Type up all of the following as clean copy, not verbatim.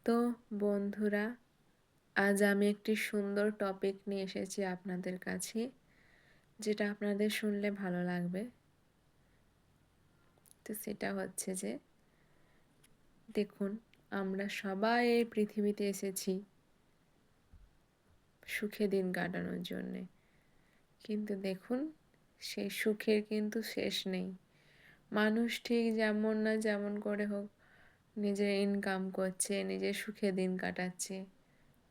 তো বন্ধুরা, আজ আমি একটি সুন্দর টপিক নিয়ে এসেছি আপনাদের কাছে, যেটা আপনাদের শুনলে ভালো লাগবে। তো সেটা হচ্ছে যে, দেখুন, আমরা সবাই এই পৃথিবীতে এসেছি সুখে দিন কাটানোর জন্যে। কিন্তু দেখুন, সেই সুখের কিন্তু শেষ নেই। মানুষ ঠিক যেমন না যেমন করে হোক নিজের ইনকাম করছে, নিজের সুখে দিন কাটাচ্ছে,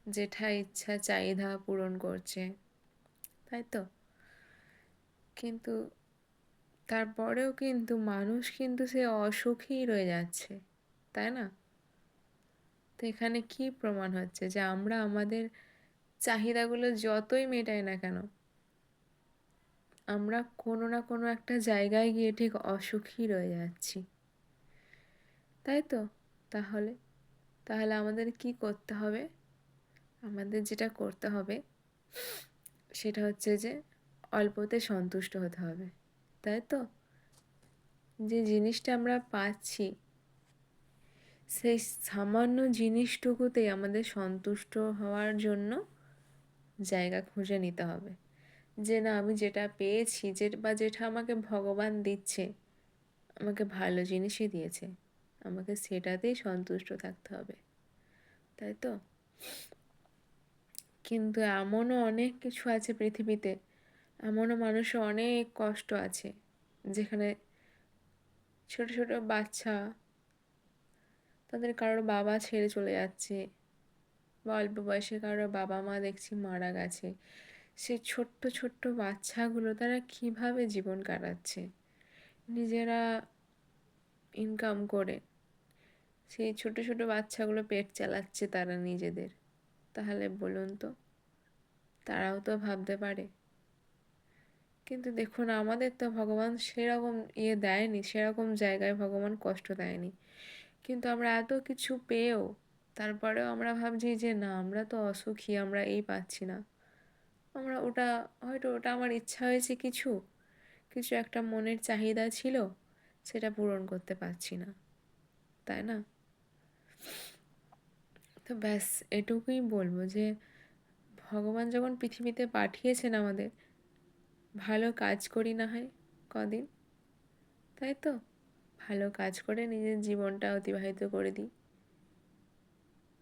যেটা ইচ্ছা চাহিদা পূরণ করছে, তাই তো? কিন্তু তারপরেও কিন্তু মানুষ কিন্তু সে অসুখী রয়ে যাচ্ছে, তাই না? তো এখানে কি প্রমাণ হচ্ছে যে আমরা আমাদের চাহিদাগুলো যতই মেটাই না কেন, আমরা কোনো না কোনো একটা জায়গায় গিয়ে ঠিক অসুখী রয়ে যাচ্ছি, তাই তো? তাহলে তাহলে আমাদের কি করতে হবে? আমাদের যেটা করতে হবে সেটা হচ্ছে যে অল্পতে সন্তুষ্ট হতে হবে, তাই তো? যে জিনিসটা আমরা পাচ্ছি সেই সামান্য জিনিসটুকুতেই আমাদের সন্তুষ্ট হওয়ার জন্য জায়গা খুঁজে নিতে হবে। যে না, আমি যেটা পেয়েছি, যেটা আমাকে ভগবান দিচ্ছে, আমাকে ভালো জিনিসই দিয়েছে, আমাকে সেটাতেই সন্তুষ্ট থাকতে হবে, তাই তো? কিন্তু এমনও অনেক কিছু আছে পৃথিবীতে, এমনও মানুষের অনেক কষ্ট আছে, যেখানে ছোট ছোট বাচ্চা, তাদের কারোর বাবা ছেড়ে চলে যাচ্ছে, বা অল্প বয়সে কারোর বাবা মা দেখছি মারা গেছে। সে ছোট্ট ছোট্ট বাচ্চাগুলো তারা কিভাবে জীবন কাটাচ্ছে, নিজেরা ইনকাম করে সেই ছোট ছোট বাচ্চাগুলো পেট চালাচ্ছে তারা নিজেদের। তাহলে বলুন তো, তারাও তো ভাবতে পারে। কিন্তু দেখুন, আমাদের তো ভগবান সেরকম দেয়নি, সেরকম জায়গায় ভগবান কষ্ট দেয়নি। কিন্তু আমরা এত কিছু পেয়েও তারপরেও আমরা ভাবছি যে না, আমরা তো অসুখী, আমরা এই পাচ্ছি না। আমরা ওটা আমার ইচ্ছা হয়েছে, কিছু কিছু একটা মনের চাহিদা ছিল, সেটা পূরণ করতে পারছি না, তাই না? তো ব্যাস, এটুকুই বলবো যে ভগবান যখন পৃথিবীতে পাঠিয়েছেন আমাদের, ভালো কাজ করি না হয় কদিন, তাই তো? ভালো কাজ করে নিজের জীবনটা অতিবাহিত করে দিই।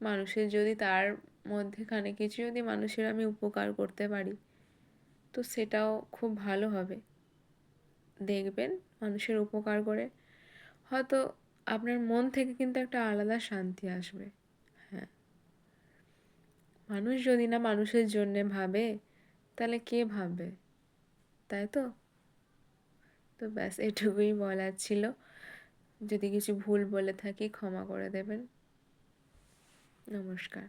মানুষের যদি তার মধ্যেখানে কিছু যদি মানুষের আমি উপকার করতে পারি, তো সেটাও খুব ভালো হবে। দেখবেন, মানুষের উপকার করে হয়তো আপনার মন থেকে কিন্তু একটা আলাদা শান্তি আসবে। হ্যাঁ, মানুষ যদি না মানুষের জন্যে ভাবে, তাহলে কে ভাববে, তাই তো? তো ব্যাস, এটুকুই বলার ছিল। যদি কিছু ভুল বলে থাকি ক্ষমা করে দেবেন। নমস্কার।